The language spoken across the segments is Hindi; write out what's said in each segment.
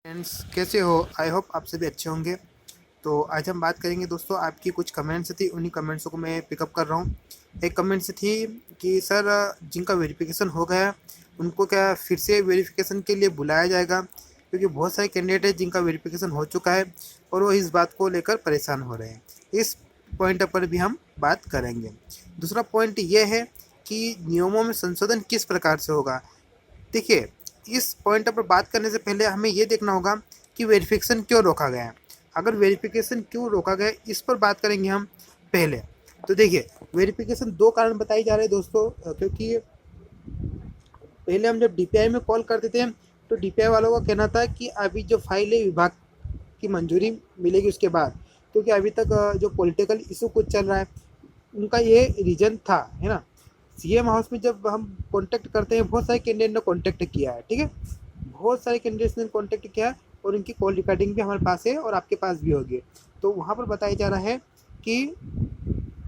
फ्रेंड्स, कैसे हो? आई होप आप सभी अच्छे होंगे। तो आज हम बात करेंगे दोस्तों, आपकी कुछ कमेंट्स थी, उन्हीं कमेंट्सों को मैं पिकअप कर रहा हूँ। एक कमेंट्स थी कि सर, जिनका वेरिफिकेशन हो गया है उनको क्या फिर से वेरिफिकेशन के लिए बुलाया जाएगा? क्योंकि बहुत सारे कैंडिडेट हैं जिनका वेरिफिकेशन हो चुका है और वो इस बात को लेकर परेशान हो रहे हैं। इस पॉइंट पर भी हम बात करेंगे। दूसरा पॉइंट ये है कि नियमों में संशोधन किस प्रकार से होगा। देखिए, इस पॉइंट पर बात करने से पहले हमें ये देखना होगा कि वेरिफिकेशन क्यों रोका गया है। अगर वेरिफिकेशन क्यों रोका गया है, इस पर बात करेंगे हम पहले। तो देखिए, वेरिफिकेशन दो कारण बताए जा रहे हैं दोस्तों, क्योंकि पहले हम जब डीपीआई में कॉल करते थे तो डीपीआई वालों का कहना था कि अभी जो फाइल है विभाग की मंजूरी मिलेगी उसके बाद, क्योंकि अभी तक जो पॉलिटिकल इशू कुछ चल रहा है, उनका ये रीजन था, है ना। सीएम हाउस में जब हम कांटेक्ट करते हैं, बहुत सारे कैंडिडेट ने कांटेक्ट किया है, ठीक है, बहुत सारे कैंडिडेट्स ने कांटेक्ट किया है और उनकी कॉल रिकॉर्डिंग भी हमारे पास है और आपके पास भी होगी। तो वहाँ पर बताया जा रहा है कि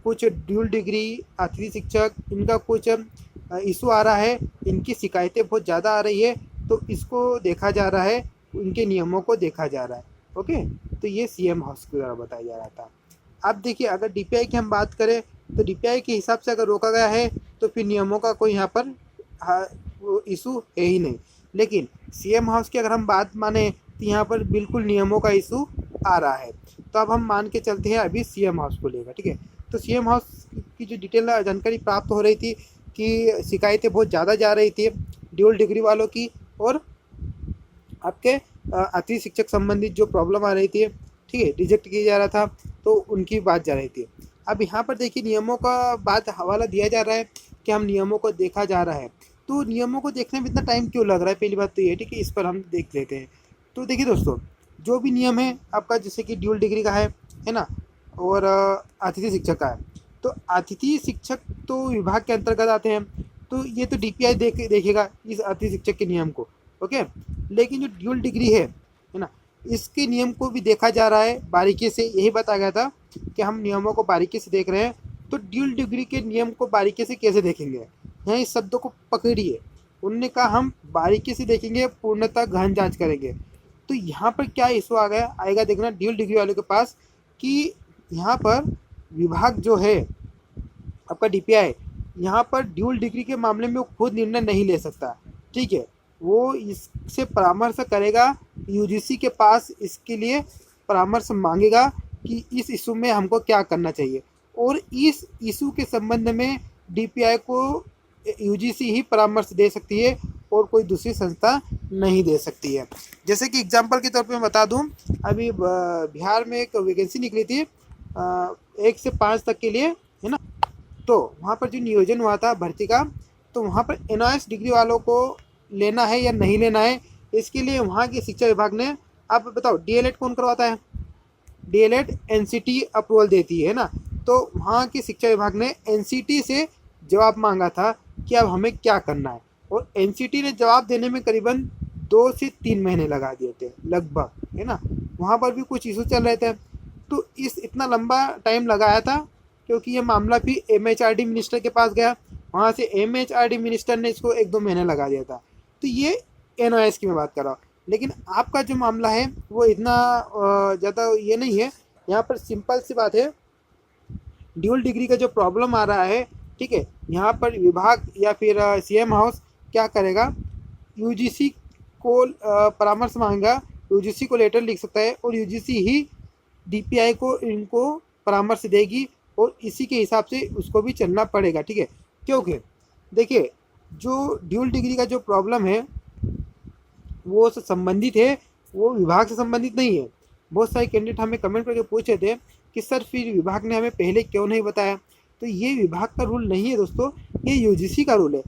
कुछ ड्यूल डिग्री अतिथि शिक्षक, इनका कुछ इशू आ रहा है, इनकी शिकायतें बहुत ज़्यादा आ रही है, तो इसको देखा जा रहा है, उनके नियमों को देखा जा रहा है। ओके, तो ये सीएम हाउस के द्वारा बताया जा रहा था। अब देखिए, अगर डीपीआई की हम बात करें तो डीपीआई के हिसाब से अगर रोका गया है तो फिर नियमों का कोई यहाँ पर इशू है ही नहीं। लेकिन सीएम हाउस की अगर हम बात माने तो यहाँ पर बिल्कुल नियमों का इशू आ रहा है। तो अब हम मान के चलते हैं अभी सीएम हाउस को लेकर, ठीक है। तो सीएम हाउस की जो डिटेल जानकारी प्राप्त हो रही थी कि शिकायतें बहुत ज़्यादा जा रही थी ड्यूल डिग्री वालों की, और आपके अतिथि शिक्षक संबंधित जो प्रॉब्लम आ रही थी, ठीक है, रिजेक्ट किया जा रहा था, तो उनकी बात जा रही थी। अब यहाँ पर देखिए, नियमों का बात हवाला दिया जा रहा है कि हम नियमों को देखा जा रहा है। तो नियमों को देखने में इतना टाइम क्यों लग रहा है? पहली बात तो ये, ठीक है, इस पर हम देख लेते हैं। तो देखिए दोस्तों, जो भी नियम है आपका, जैसे कि ड्यूल डिग्री का है ना, और अतिथि शिक्षक का है। तो अतिथि शिक्षक तो विभाग के अंतर्गत आते हैं, तो ये तो डीपीआई देखेगा इस अतिथि शिक्षक के नियम को। ओके, लेकिन जो ड्यूल डिग्री है ना, इसके नियम को भी देखा जा रहा है बारीकी से। यही बताया गया था कि हम नियमों को बारीकी से देख रहे हैं। तो ड्यूल डिग्री के नियम को बारीकी से कैसे देखेंगे? यहाँ इस शब्दों को पकड़िए। उनने कहा हम बारीकी से देखेंगे, पूर्णतः गहन जांच करेंगे। तो यहाँ पर क्या इशू आ गया आएगा, देखना ड्यूल डिग्री वालों के पास, कि यहाँ पर विभाग जो है आपका डीपीआई, यहाँ पर ड्यूल डिग्री के मामले में वो खुद निर्णय नहीं ले सकता, ठीक है। वो इससे परामर्श करेगा, यूजीसी के पास इसके लिए परामर्श मांगेगा कि इस इशू में हमको क्या करना चाहिए, और इस इशू के संबंध में डीपीआई को यूजीसी ही परामर्श दे सकती है और कोई दूसरी संस्था नहीं दे सकती है। जैसे कि एग्जांपल के तौर पे मैं बता दूं, अभी बिहार में एक वैकेंसी निकली थी 1 से 5 तक के लिए, है ना। तो वहाँ पर जो नियोजन हुआ था भर्ती का, तो वहाँ पर एनआईएस डिग्री वालों को लेना है या नहीं लेना है, इसके लिए वहाँ के शिक्षा विभाग ने, आप बताओ डीएलएड कौन करवाता है? डीएलएड एनसीटी अप्रूवल देती है ना। तो वहाँ के शिक्षा विभाग ने एनसीटी से जवाब मांगा था कि अब हमें क्या करना है, और एनसीटी ने जवाब देने में करीबन 2 से 3 महीने लगा दिए थे लगभग, है ना। वहाँ पर भी कुछ इशू चल रहे थे, तो इस इतना लंबा टाइम लगाया था क्योंकि ये मामला भी एमएचआरडी मिनिस्टर के पास गया। वहाँ से एमएचआरडी मिनिस्टर ने इसको 1-2 महीने लगा दिया था। तो ये एनओएस की मैं बात कर रहा हूँ। लेकिन आपका जो मामला है वो इतना ज़्यादा ये नहीं है। यहाँ पर सिंपल सी बात है, ड्यूल डिग्री का जो प्रॉब्लम आ रहा है, ठीक है, यहाँ पर विभाग या फिर सीएम हाउस क्या करेगा, यूजीसी को परामर्श मांगेगा, यूजीसी को लेटर लिख सकता है और यूजीसी ही डीपीआई को इनको परामर्श देगी, और इसी के हिसाब से उसको भी चलना पड़ेगा, ठीक है। क्योंकि देखिए, जो ड्यूल डिग्री का जो प्रॉब्लम है वो संबंधित है, वो विभाग से संबंधित नहीं है। बहुत सारे कैंडिडेट हमें कमेंट करके पूछे थे कि सर फिर विभाग ने हमें पहले क्यों नहीं बताया। तो ये विभाग का रूल नहीं है दोस्तों, ये यूजीसी का रूल है।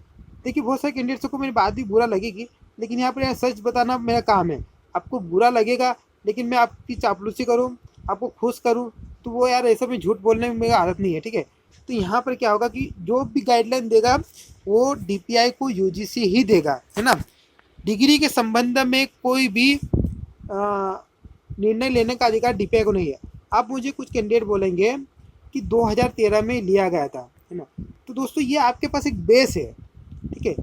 देखिए, बहुत सारे कैंडिडेट्स को मेरी बात भी बुरा लगेगी, लेकिन यहाँ पर यार सच बताना मेरा काम है। आपको बुरा लगेगा, लेकिन मैं आपकी चापलूसी करूँ, आपको खुश करूँ, तो वो यार ऐसा में झूठ बोलने में मेरा आदत नहीं है, ठीक है। तो यहाँ पर क्या होगा कि जो भी गाइडलाइन देगा वो डीपीआई को यूजीसी ही देगा, है ना। डिग्री के संबंध में कोई भी निर्णय लेने का अधिकार डीपीआई को नहीं है। आप मुझे कुछ कैंडिडेट बोलेंगे कि 2013 में लिया गया था, है ना। तो दोस्तों, ये आपके पास एक बेस है, ठीक है।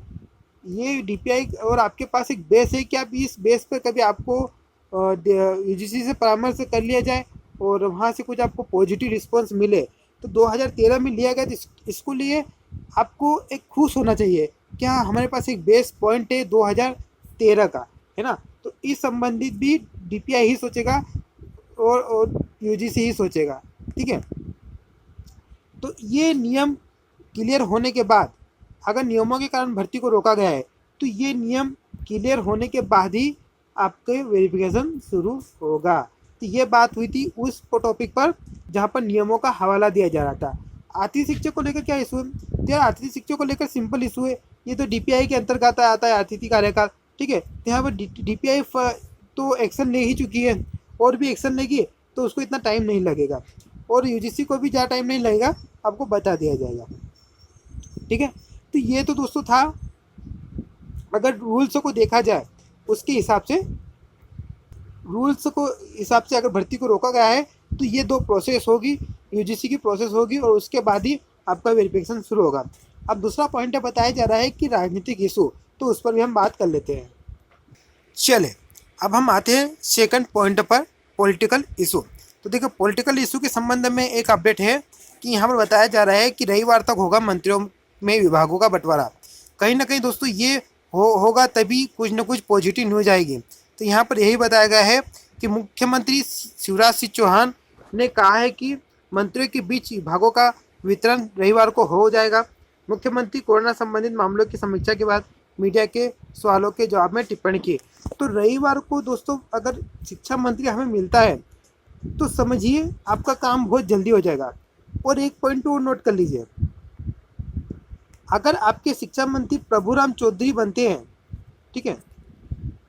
ये डीपीआई और आपके पास एक बेस है कि आप इस बेस पर कभी आपको यूजीसी से परामर्श कर लिया जाए और वहाँ से कुछ आपको पॉजिटिव रिस्पॉन्स मिले तो 2013 में लिया गया। तो इसको लिए आपको एक खुश होना चाहिए क्या हमारे पास एक बेस पॉइंट है 2013 का, है ना। तो इस संबंधित भी डीपीआई ही सोचेगा और यूजीसी ही सोचेगा, ठीक है। तो ये नियम क्लियर होने के बाद, अगर नियमों के कारण भर्ती को रोका गया है तो ये नियम क्लियर होने के बाद ही आपके वेरिफिकेशन शुरू होगा। तो ये बात हुई थी उस टॉपिक पर जहाँ पर नियमों का हवाला दिया जा रहा था। अतिथि शिक्षक को लेकर क्या इशू है? तो यार अतिथि शिक्षक को लेकर सिंपल इशू है, ये तो डीपीआई के अंतर्गत आता है अतिथि कार्यकाल, ठीक है। तो यहाँ पर डीपीआई तो एक्शन ले ही चुकी है और भी एक्शन लेगी तो उसको इतना टाइम नहीं लगेगा और यूजीसी को भी ज़्यादा टाइम नहीं लगेगा, आपको बता दिया जाएगा, ठीक है। तो ये तो दोस्तों था, अगर रूल्स को देखा जाए उसके हिसाब से, रूल्स को हिसाब से अगर भर्ती को रोका गया है तो ये दो प्रोसेस होगी, यूजीसी की प्रोसेस होगी और उसके बाद ही आपका वेरिफिकेशन शुरू होगा। अब दूसरा पॉइंट बताया जा रहा है कि राजनीतिक इशू, तो उस पर भी हम बात कर लेते हैं। चले अब हम आते हैं सेकंड पॉइंट पर, पॉलिटिकल इशू। तो देखो पॉलिटिकल इशू के संबंध में एक अपडेट है कि यहाँ पर बताया जा रहा है कि रविवार तक होगा मंत्रियों में विभागों का बंटवारा। कहीं ना कहीं दोस्तों ये होगा तभी कुछ न कुछ पॉजिटिव न्यूज आएगी। तो यहाँ पर यही बताया गया है कि मुख्यमंत्री शिवराज सिंह चौहान ने कहा है कि मंत्रियों के बीच विभागों का वितरण रविवार को हो जाएगा। मुख्यमंत्री कोरोना संबंधित मामलों की समीक्षा के बाद मीडिया के सवालों के जवाब में टिप्पणी की। तो रविवार को दोस्तों अगर शिक्षा मंत्री हमें मिलता है तो समझिए आपका काम बहुत जल्दी हो जाएगा। और एक पॉइंट और नोट कर लीजिए, अगर आपके शिक्षा मंत्री प्रभुराम चौधरी बनते हैं, ठीक है,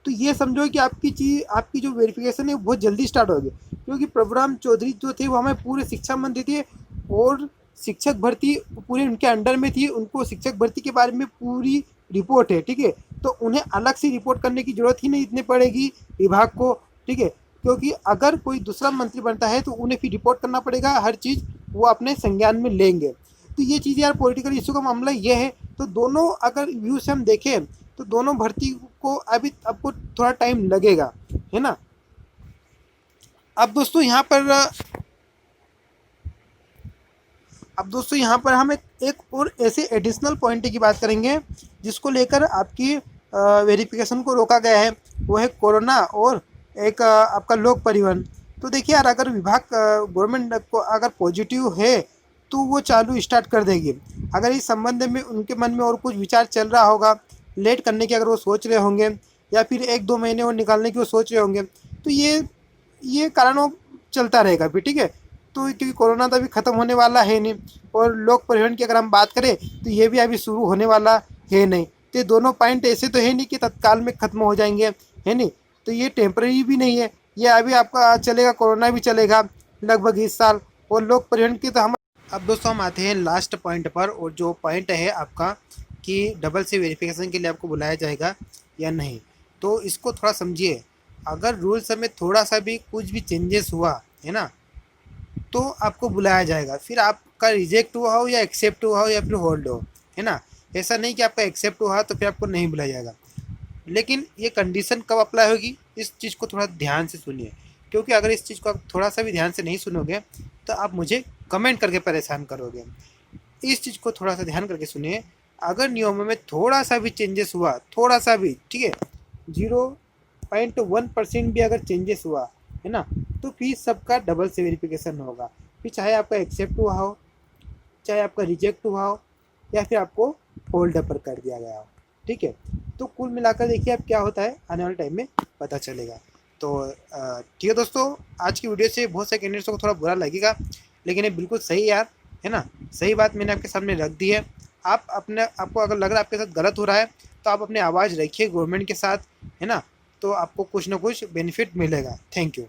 तो ये समझो कि आपकी जो वेरिफिकेशन है वो बहुत जल्दी स्टार्ट होगी, क्योंकि प्रभुराम चौधरी जो थे वो हमें पूरे शिक्षा मंत्री थे और शिक्षक भर्ती पूरे उनके अंडर में थी, उनको शिक्षक भर्ती के बारे में पूरी रिपोर्ट है, ठीक है। तो उन्हें अलग से रिपोर्ट करने की जरूरत ही नहीं इतनी पड़ेगी विभाग को, ठीक है, क्योंकि अगर कोई दूसरा मंत्री बनता है तो उन्हें फिर रिपोर्ट करना पड़ेगा, हर चीज़ वो अपने संज्ञान में लेंगे। तो ये चीज़ यार पॉलिटिकल इशू का मामला ये है। तो दोनों अगर व्यू से हम देखें तो दोनों भर्ती को अभी आपको थोड़ा टाइम लगेगा, है ना। अब दोस्तों यहाँ पर हम एक और ऐसे एडिशनल पॉइंट की बात करेंगे जिसको लेकर आपकी वेरिफिकेशन को रोका गया है, वो है कोरोना और एक आपका लोक परिवहन। तो देखिए यार अगर विभाग गवर्नमेंट को अगर पॉजिटिव है तो वो चालू स्टार्ट कर देगी। अगर इस संबंध में उनके मन में और कुछ विचार चल रहा होगा लेट करने की, अगर वो सोच रहे होंगे या फिर 1-2 महीने और निकालने की वो सोच रहे होंगे, तो ये कारणों चलता रहेगा फिर, ठीक है। तो क्योंकि कोरोना तो अभी ख़त्म होने वाला है नहीं और लोक परिवहन की अगर हम बात करें तो ये भी अभी शुरू होने वाला है नहीं। तो ये दोनों पॉइंट ऐसे तो है नहीं कि तत्काल में ख़त्म हो जाएंगे, है नहीं। तो ये टेम्पररी भी नहीं है, ये अभी आपका चलेगा, कोरोना भी चलेगा लगभग 20 साल और लोक परिवहन की तो हम। अब दोस्तों हम आते हैं लास्ट पॉइंट पर, और जो पॉइंट है आपका कि डबल से वेरिफिकेशन के लिए आपको बुलाया जाएगा या नहीं। तो इसको थोड़ा समझिए, अगर रूल्स में थोड़ा सा भी कुछ भी चेंजेस हुआ है ना तो आपको बुलाया जाएगा, फिर आपका रिजेक्ट हुआ हो या एक्सेप्ट हुआ हो या फिर होल्ड हो, है ना। ऐसा नहीं कि आपका एक्सेप्ट हुआ तो फिर आपको नहीं बुलाया जाएगा। लेकिन ये कंडीशन कब अप्लाई होगी इस चीज़ को थोड़ा ध्यान से सुनिए, क्योंकि अगर इस चीज़ को आप थोड़ा सा भी ध्यान से नहीं सुनोगे तो आप मुझे कमेंट करके परेशान करोगे। इस चीज़ को थोड़ा सा ध्यान करके सुनिए, अगर नियमों में थोड़ा सा भी चेंजेस हुआ, थोड़ा सा भी, ठीक है, 0.1% भी अगर चेंजेस हुआ है ना, तो फिर सबका डबल से वेरिफिकेशन होगा। फिर चाहे आपका एक्सेप्ट हुआ हो, चाहे आपका रिजेक्ट हुआ हो या फिर आपको होल्ड पर कर दिया गया हो, ठीक है। तो कुल मिलाकर देखिए अब क्या होता है आने वाले टाइम में पता चलेगा। तो ठीक है दोस्तों, आज की वीडियो से बहुत से कैंडिडेट्स को थोड़ा बुरा लगेगा, लेकिन ये बिल्कुल सही यार, है ना, सही बात मैंने आपके सामने रख दी है। आपको अगर लग रहा है आपके साथ गलत हो रहा है तो आप अपनी आवाज़ रखिए गवर्नमेंट के साथ, है ना, तो आपको कुछ ना कुछ बेनिफिट मिलेगा। Thank you.